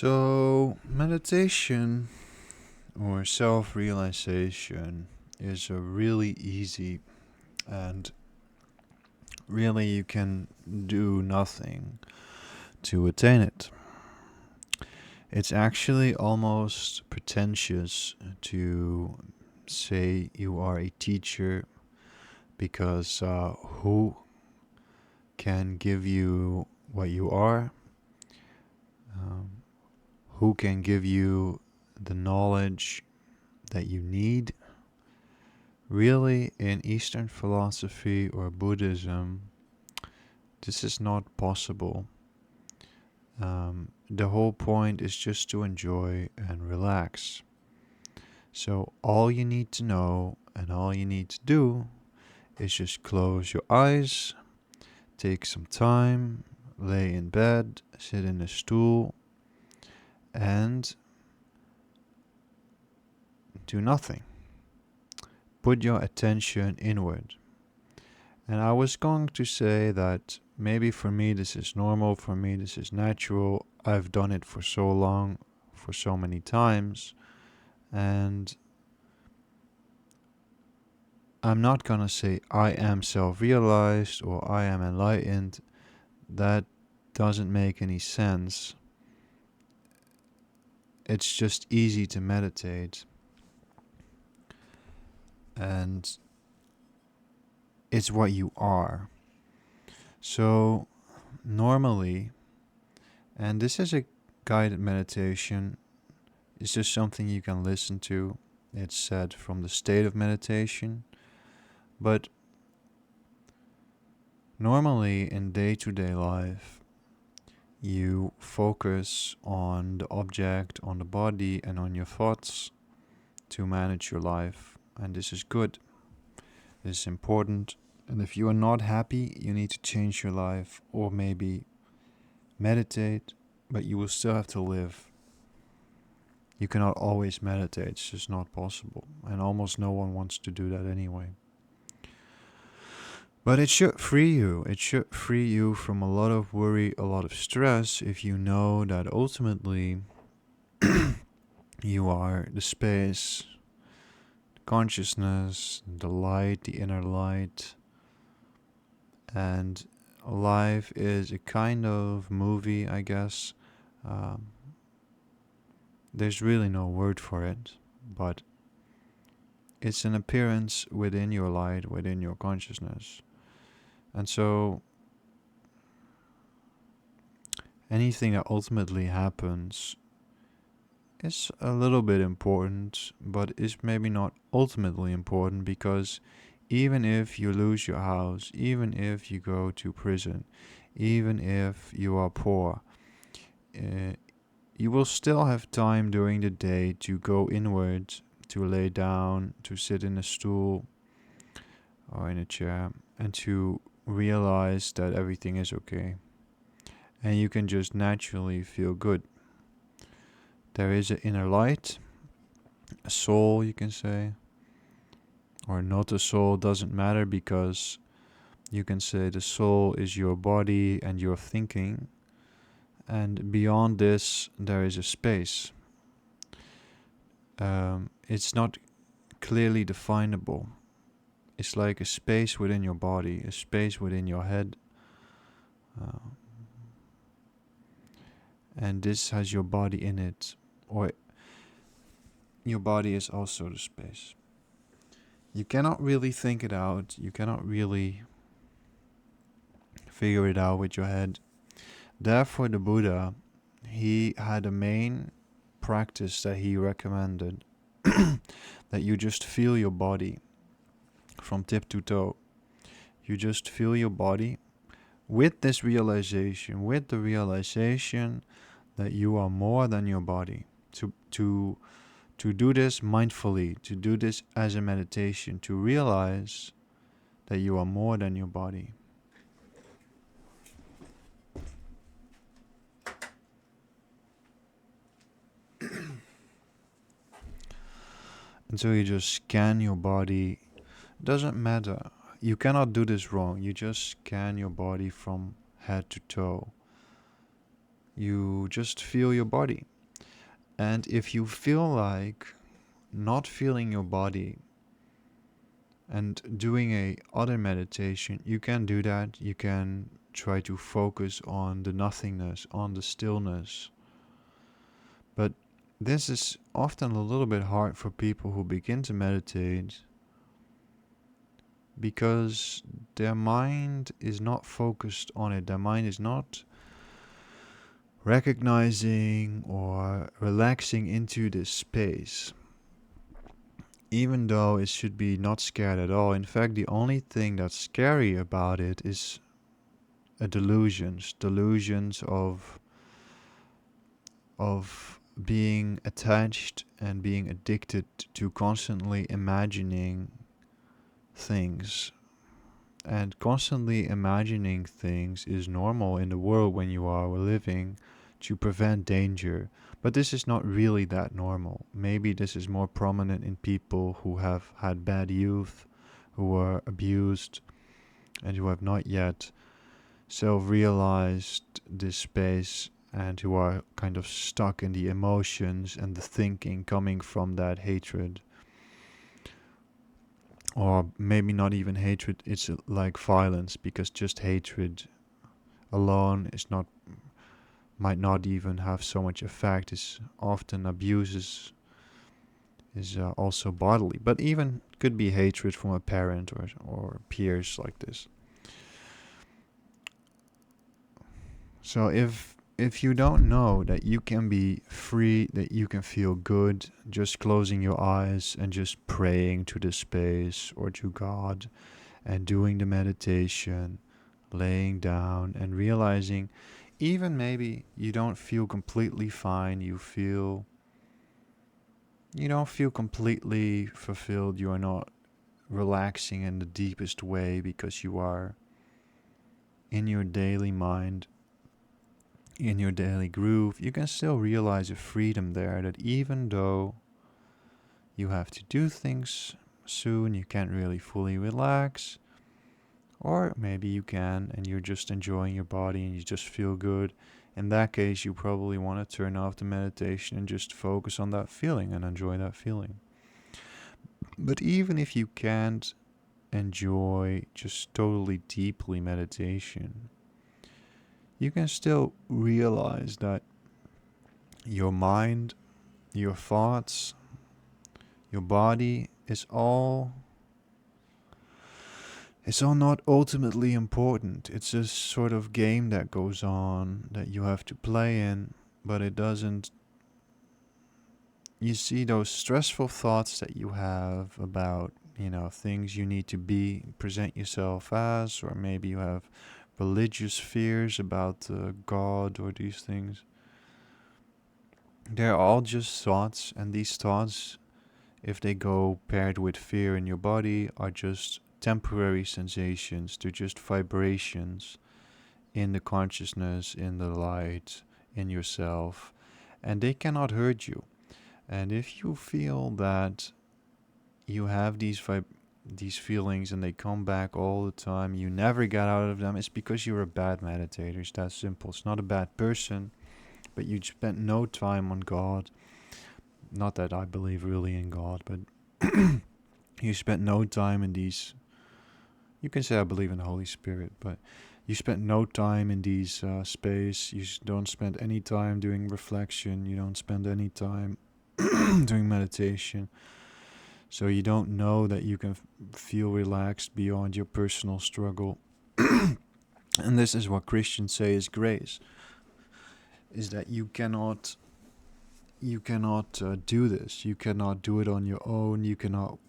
So, meditation or self realization is a really easy and really you can do nothing to attain it. It's actually almost pretentious to say you are a teacher because who can give you what you are? Um, who can give you the knowledge that you need? Really, in Eastern philosophy or Buddhism, this is not possible. The whole point is just to enjoy and relax. So, all you need to know and all you need to do is just close your eyes, take some time, lay in bed, sit in a stool, and do nothing. Put your attention inward. And I was going to say that maybe for me this is normal, for me this is natural. I've done it for so long, for so many times, and I'm not gonna say I am self-realized or I am enlightened. That doesn't make any sense. It's just easy to meditate, and it's what you are. So, normally, and this is a guided meditation, it's just something you can listen to. It's said from the state of meditation. But normally in day to day life, you focus on the object, on the body, and on your thoughts to manage your life. And this is good. This is important. And if you are not happy, you need to change your life or maybe meditate, but you will still have to live. You cannot always meditate, it's just not possible. And almost no one wants to do that anyway. But it should free you. It should free you from a lot of worry, a lot of stress, if you know that ultimately you are the space, consciousness, the light, the inner light. And life is a kind of movie, I guess. Um, there's really no word for it, but it's an appearance within your light, within your consciousness. And so anything that ultimately happens is a little bit important, but is maybe not ultimately important, because even if you lose your house, even if you go to prison, even if you are poor, you will still have time during the day to go inward, to lay down, to sit in a stool or in a chair, and to realize that everything is okay. And you can just naturally feel good. There is an inner light, a soul, you can say, or not a soul, doesn't matter, because you can say the soul is your body and your thinking, and beyond this there is a space. It's not clearly definable. It's like a space within your body, a space within your head, and this has your body in it, or your body is also the space. You cannot really think it out, you cannot really figure it out with your head. Therefore, the Buddha, he had a main practice that he recommended, that you just feel your body from tip to toe. You just feel your body with this realization, with the realization that you are more than your body. To do this mindfully, to do this as a meditation, to realize that you are more than your body. And so you just scan your body. Doesn't matter. You cannot do this wrong. You just scan your body from head to toe. You just feel your body. And if you feel like not feeling your body and doing a other meditation, you can do that. You can try to focus on the nothingness, on the stillness. But this is often a little bit hard for people who begin to meditate because their mind is not focused on it. Their mind is not recognizing or relaxing into this space, even though it should be not scared at all. In fact, the only thing that's scary about it is delusions of being attached and being addicted to constantly imagining things. And constantly imagining things is normal in the world when you are living to prevent danger. But this is not really that normal. Maybe this is more prominent in people who have had bad youth, who were abused, and who have not yet self-realized this space, and who are kind of stuck in the emotions and the thinking coming from that hatred. Or maybe not even hatred, it's like violence, because just hatred alone is not, might not even have so much effect. It's often abuses is also bodily, but even could be hatred from a parent or peers like this. So if you don't know that you can be free, that you can feel good just closing your eyes and just praying to the space or to God and doing the meditation, laying down and realizing, even maybe you don't feel completely fine, you don't feel completely fulfilled, you are not relaxing in the deepest way because you are in your daily mind, in your daily groove, you can still realize a freedom there, that even though you have to do things soon, you can't really fully relax. Or maybe you can and you're just enjoying your body and you just feel good. In that case, you probably want to turn off the meditation and just focus on that feeling and enjoy that feeling. But even if you can't enjoy just totally deeply meditation, you can still realize that your mind, your thoughts, your body is all, it's all not ultimately important. It's a sort of game that goes on that you have to play in, but it doesn't. You see those stressful thoughts that you have about, things you need to be, present yourself as, or maybe you have religious fears about God or these things. They're all just thoughts, and these thoughts, if they go paired with fear in your body, are just temporary sensations. They're just vibrations in the consciousness, in the light, in yourself, and they cannot hurt you. And if you feel that you have these feelings and they come back all the time, you never get out of them, it's because you're a bad meditator. It's that simple. It's not a bad person, but you spent no time on God. Not that I believe really in God, but you spent no time in these. You can say I believe in the Holy Spirit, but you spent no time in these space. You don't spend any time doing reflection. You don't spend any time doing meditation. So you don't know that you can feel relaxed beyond your personal struggle. And this is what Christians say is grace. Is that you cannot do this. You cannot do it on your own. You cannot,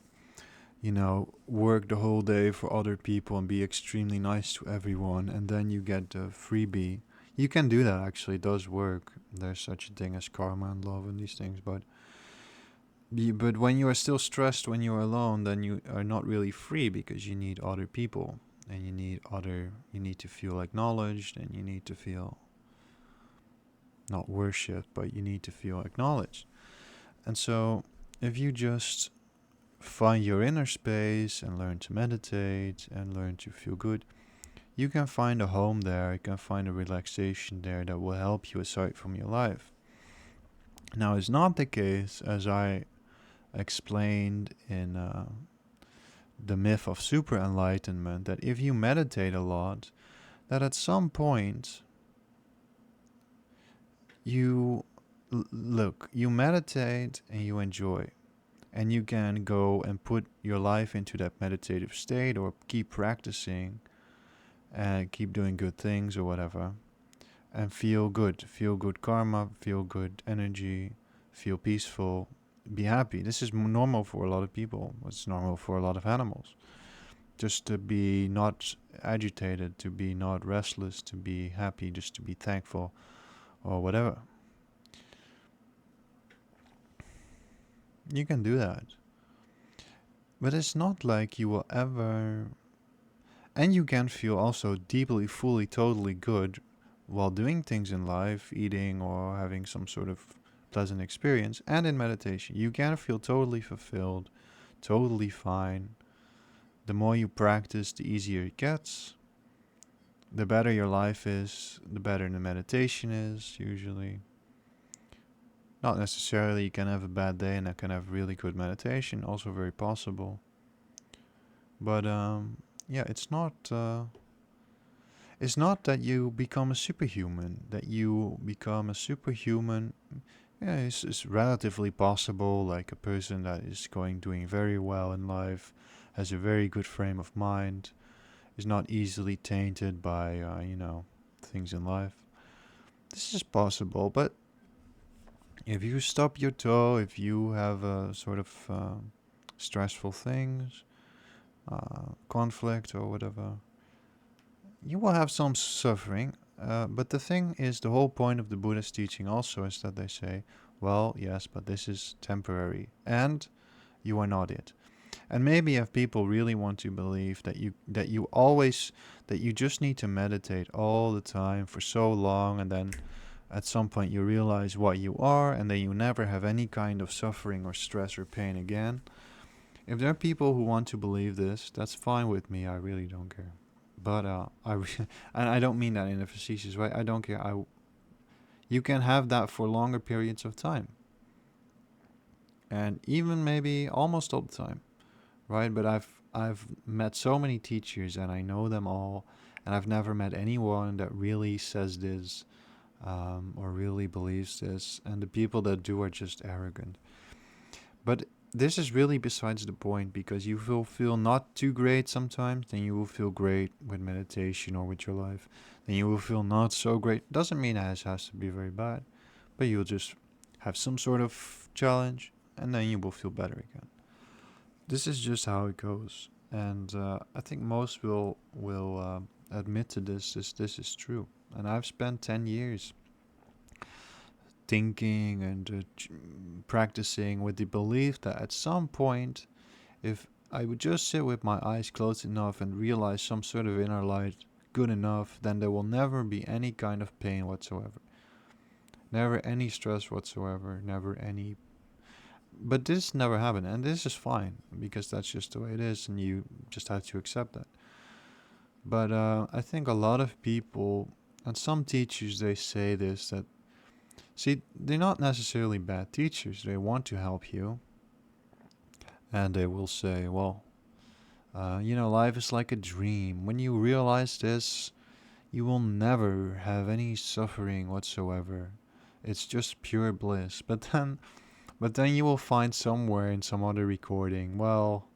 work the whole day for other people and be extremely nice to everyone, and then you get the freebie. You can do that, actually. It does work. There's such a thing as karma and love and these things, but when you are still stressed when you're alone, then you are not really free, because you need other people, and you need to feel acknowledged, and you need to feel not worshipped, but you need to feel acknowledged. And so if you just find your inner space and learn to meditate and learn to feel good, you can find a home there, you can find a relaxation there that will help you aside from your life. Now, it's not the case, as I explained in the myth of super enlightenment, that if you meditate a lot, that at some point you look, you meditate and you enjoy, and you can go and put your life into that meditative state or keep practicing and keep doing good things or whatever, and feel good karma, feel good energy, feel peaceful, be happy. This is normal for a lot of people. It's normal for a lot of animals. Just to be not agitated, to be not restless, to be happy, just to be thankful or whatever. You can do that. But it's not like you will ever. And you can feel also deeply, fully, totally good while doing things in life, eating or having some sort of pleasant experience, and in meditation. You can feel totally fulfilled, totally fine. The more you practice, the easier it gets. The better your life is, the better the meditation is, usually. Not necessarily you can have a bad day and I can have really good meditation, also very possible. But yeah, it's not that you become a superhuman. That you become a superhuman, yeah, it's relatively possible. Like a person that is doing very well in life, has a very good frame of mind, is not easily tainted by things in life. This is possible, but if you stub your toe, if you have a sort of stressful things, conflict or whatever, you will have some suffering. But the thing is, the whole point of the Buddha's teaching also is that they say, well, yes, but this is temporary, and you are not it. And maybe if people really want to believe that you just need to meditate all the time for so long, and then at some point you realize what you are, and then you never have any kind of suffering or stress or pain again. If there are people who want to believe this, that's fine with me. I really don't care. But and I don't mean that in a facetious way. I don't care. You can have that for longer periods of time, and even maybe almost all the time, right? But I've met so many teachers, and I know them all, and I've never met anyone that really says this, or really believes this. And the people that do are just arrogant. But this is really besides the point, because you will feel not too great sometimes, then you will feel great with meditation or with your life. Then you will feel not so great. Doesn't mean it has to be very bad, but you'll just have some sort of challenge, and then you will feel better again. This is just how it goes, and I think most will admit to this. This is true, and I've spent 10 years thinking and practicing with the belief that at some point, if I would just sit with my eyes closed enough and realize some sort of inner light good enough, then there will never be any kind of pain whatsoever. Never any stress whatsoever, never any. But this never happened, and this is fine, because that's just the way it is, and you just have to accept that. But I think a lot of people, and some teachers, they say this, that, see, they're not necessarily bad teachers. They want to help you. And they will say, well, life is like a dream. When you realize this, you will never have any suffering whatsoever. It's just pure bliss. But then you will find somewhere in some other recording, well,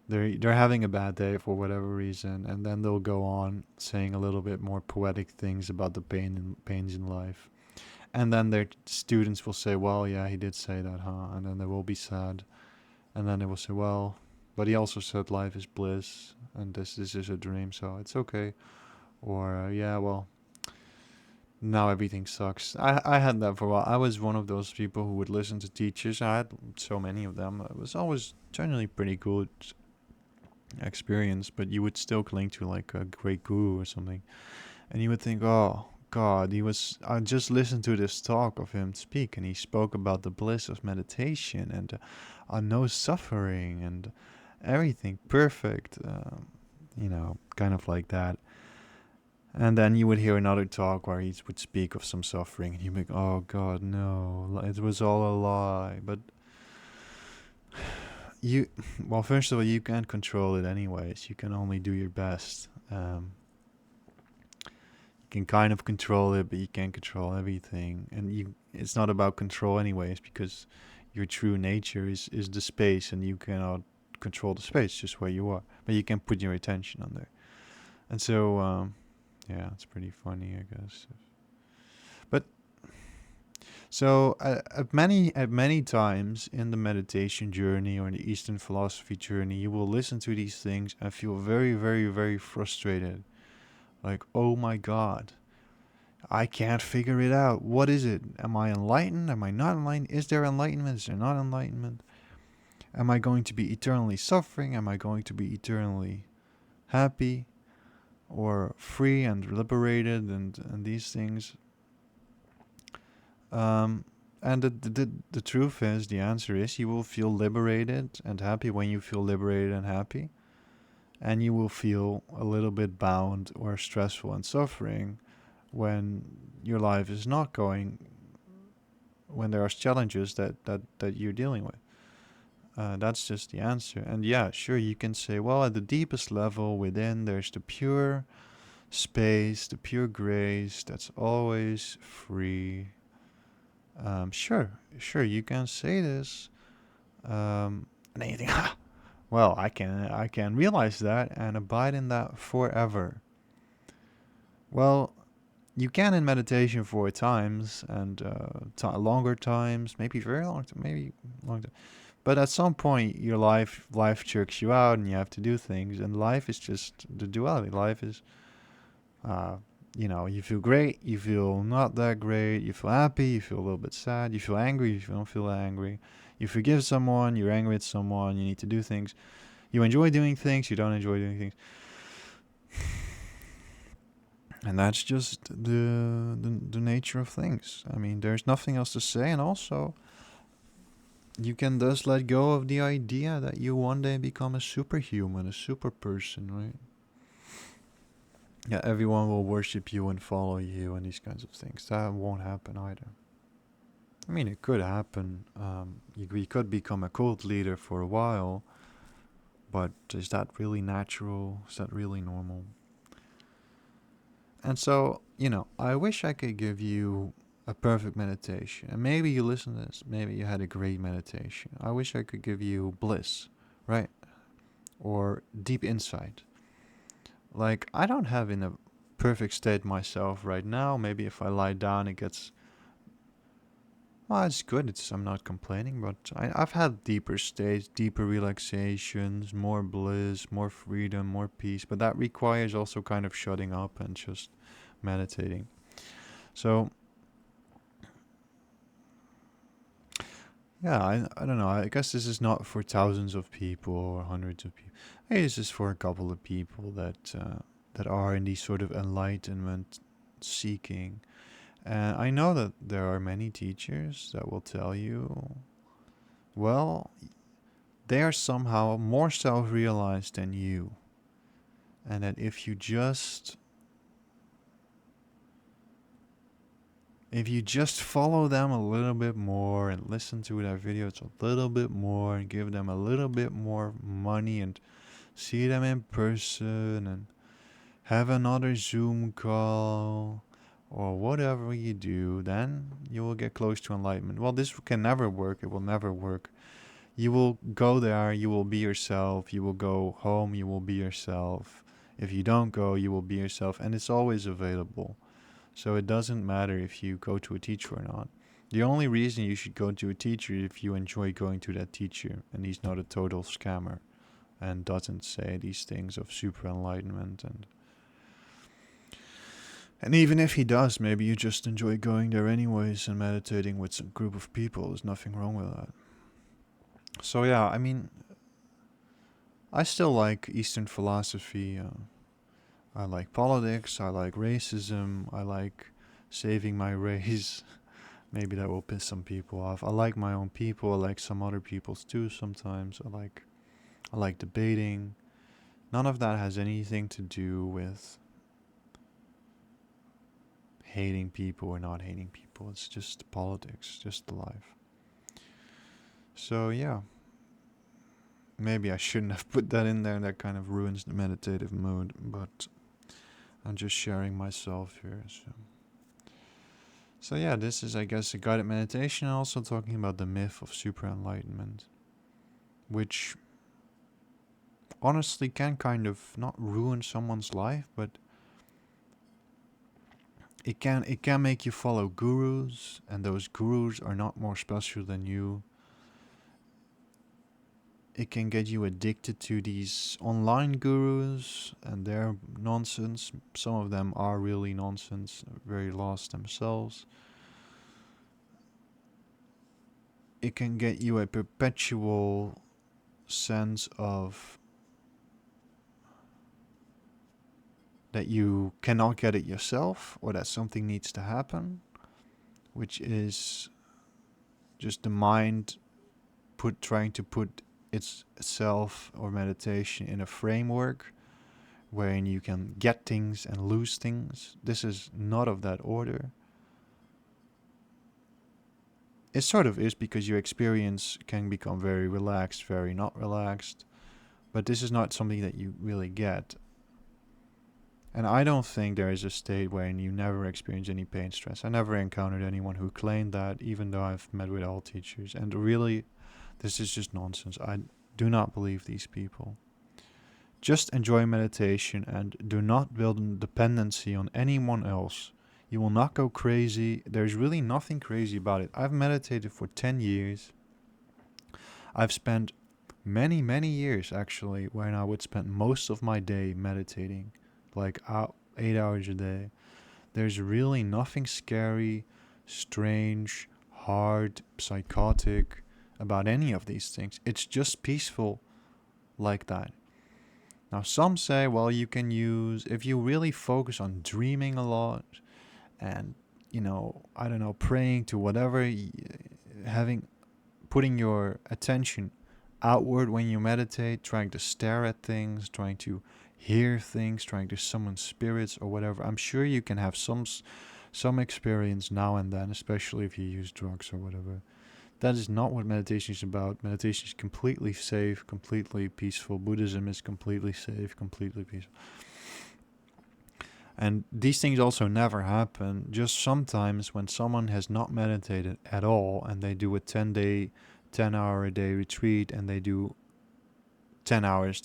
they're having a bad day for whatever reason, and then they'll go on saying a little bit more poetic things about the pains in life. And then their students will say, well, yeah, he did say that, huh? And then they will be sad. And then they will say, well, but he also said life is bliss and this is a dream, so it's okay. Or, yeah, well, now everything sucks. I had that for a while. I was one of those people who would listen to teachers. I had so many of them. It was always generally pretty good experience, but you would still cling to like a great guru or something. And you would think, oh, God, I just listened to this talk of him speak, and he spoke about the bliss of meditation and no suffering and everything perfect, kind of like that. And then you would hear another talk where he would speak of some suffering, and you'd be like, "Oh God, no! It was all a lie." But you, well, first of all, you can't control it anyways. You can only do your best. You can kind of control it, but you can't control everything. And it's not about control anyways, because your true nature is the space, and you cannot control the space, just where you are. But you can put your attention on there. And so, yeah, it's pretty funny, I guess. But so at many times in the meditation journey or in the Eastern philosophy journey, you will listen to these things and feel very, very, very frustrated. Like, oh my God, I can't figure it out. What is it? Am I enlightened? Am I not enlightened? Is there enlightenment? Is there not enlightenment? Am I going to be eternally suffering? Am I going to be eternally happy or free and liberated and these things? Um, and the truth is, the answer is, you will feel liberated and happy when you feel liberated and happy. And you will feel a little bit bound or stressful and suffering when your life is not going, when there are challenges that you're dealing with. That's just the answer. And yeah, sure, you can say, well, at the deepest level within, there's the pure space, the pure grace that's always free. Sure, you can say this. And then you think, well, I can realize that and abide in that forever. Well, you can in meditation for times and longer times, maybe very long, maybe long time. But at some point, your life jerks you out, and you have to do things. And life is just the duality. Life is, uh, you feel great, you feel not that great, you feel happy, you feel a little bit sad, you feel angry, you don't feel angry. You forgive someone, you're angry at someone, you need to do things. You enjoy doing things, you don't enjoy doing things. And that's just the nature of things. I mean, there's nothing else to say. And also, you can thus let go of the idea that you one day become a superhuman, a super person, right? Yeah, everyone will worship you and follow you and these kinds of things. That won't happen either. I mean, it could happen. You could become a cult leader for a while, but is that really natural? Is that really normal? And so, I wish I could give you a perfect meditation. And maybe you listen to this, maybe you had a great meditation. I wish I could give you bliss, right? Or deep insight. Like, I don't have in a perfect state myself right now. Maybe if I lie down, it gets, well, it's good. I'm not complaining, but I've had deeper states, deeper relaxations, more bliss, more freedom, more peace. But that requires also kind of shutting up and just meditating. So, yeah, I don't know. I guess this is not for thousands of people or hundreds of people. Maybe this is for a couple of people that are in these sort of enlightenment seeking. And I know that there are many teachers that will tell you, well, they are somehow more self-realized than you, and that if you just follow them a little bit more and listen to their videos a little bit more and give them a little bit more money and see them in person and have another Zoom call or whatever you do, then you will get close to enlightenment. Well, this can never work. It will never work. You will go there, you will be yourself. You will go home, you will be yourself. If you don't go, you will be yourself. And it's always available. So it doesn't matter if you go to a teacher or not. The only reason you should go to a teacher is if you enjoy going to that teacher and he's not a total scammer and doesn't say these things of super enlightenment and even if he does, maybe you just enjoy going there anyways and meditating with some group of people. There's nothing wrong with that. So yeah, I mean, I still like Eastern philosophy. I like politics. I like racism. I like saving my race. Maybe that will piss some people off. I like my own people. I like some other people's too sometimes. I like debating. None of that has anything to do with hating people or not hating people. It's just politics, just the life. So yeah, maybe I shouldn't have put that in there. That kind of ruins the meditative mood, but I'm just sharing myself here. So yeah, this is, I guess, a guided meditation. Also talking about the myth of super enlightenment, which honestly can kind of not ruin someone's life, but it can make you follow gurus, and those gurus are not more special than you. It can get you addicted to these online gurus and their nonsense. Some of them are really nonsense, very lost themselves. It can get you a perpetual sense of that you cannot get it yourself, or that something needs to happen, which is just the mind trying to put itself or meditation in a framework wherein you can get things and lose things. This is not of that order. It sort of is, because your experience can become very relaxed, very not relaxed, but this is not something that you really get. And I don't think there is a state wherein you never experience any pain, stress. I never encountered anyone who claimed that, even though I've met with all teachers. And really, this is just nonsense. I do not believe these people. Just enjoy meditation and do not build a dependency on anyone else. You will not go crazy. There's really nothing crazy about it. I've meditated for 10 years. I've spent many, many years actually when I would spend most of my day meditating, like 8 hours a day. There's really nothing scary, strange, hard, psychotic about any of these things. It's just peaceful like that. Now, some say, well, you can use, if you really focus on dreaming a lot and, I don't know, praying to whatever, putting your attention outward when you meditate, trying to stare at things, trying to hear things, trying to summon spirits or whatever. I'm sure you can have some experience now and then, especially if you use drugs or whatever. That is not what meditation is about. Meditation is completely safe, completely peaceful. Buddhism is completely safe, completely peaceful. And these things also never happen. Just sometimes when someone has not meditated at all and they do a 10-hour a day retreat, and they do 10 hours,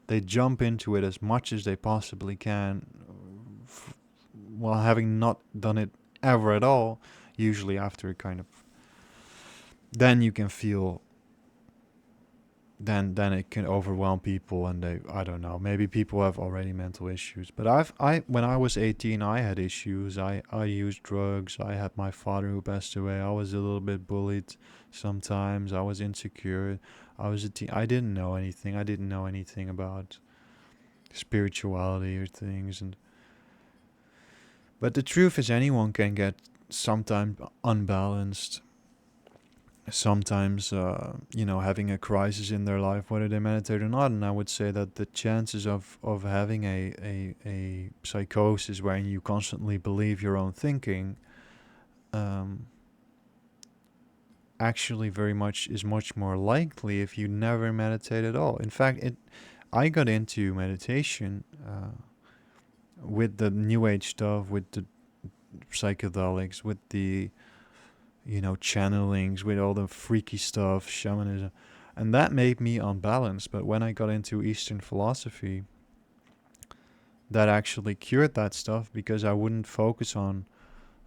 they jump into it as much as they possibly can, while having not done it ever at all, usually after a kind of, then you can feel, then it can overwhelm people, and I don't know, maybe people have already mental issues. But when I was 18, I had issues. I used drugs. I had my father who passed away. I was a little bit bullied sometimes. I was insecure. I was a teen. I didn't know anything. I didn't know anything about spirituality or things. But the truth is, anyone can get sometimes unbalanced, sometimes having a crisis in their life, whether they meditate or not. And I would say that the chances of having a psychosis wherein you constantly believe your own thinking, actually is much more likely if you never meditate at all. In fact, I got into meditation with the new age stuff, with the psychedelics, with the channelings, with all the freaky stuff, shamanism, and that made me unbalanced. But when I got into Eastern philosophy, that actually cured that stuff, because I wouldn't focus on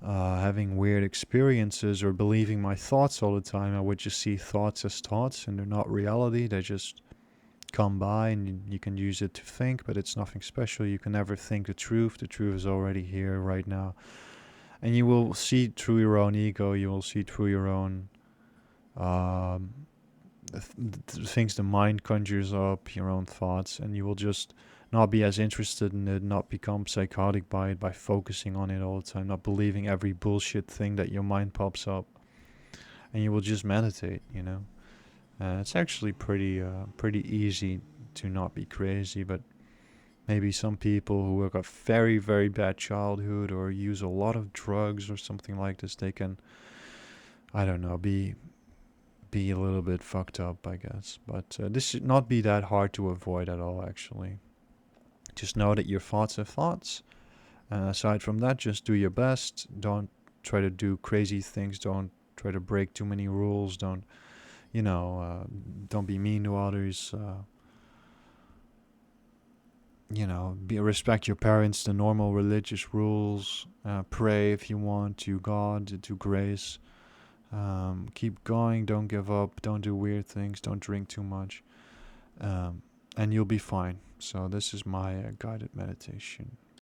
having weird experiences or believing my thoughts all the time. I would just see thoughts as thoughts, and they're not reality. They just come by, and you can use it to think, but it's nothing special. You can never think the truth. The truth is already here right now. And you will see through your own ego, you will see through your own things the mind conjures up, your own thoughts, and you will just not be as interested in it, not become psychotic by it, by focusing on it all the time, not believing every bullshit thing that your mind pops up. And you will just meditate, it's actually pretty easy to not be crazy, but Maybe some people who have a very, very bad childhood or use a lot of drugs or something like this, they can, I don't know, be a little bit fucked up, I guess. But this should not be that hard to avoid at all, actually. Just know that your thoughts are thoughts. Aside from that, just do your best. Don't try to do crazy things. Don't try to break too many rules. Don't be mean to others. Respect your parents, the normal religious rules. Pray if you want to God, to grace. Keep going. Don't give up. Don't do weird things. Don't drink too much. And you'll be fine. So this is my guided meditation.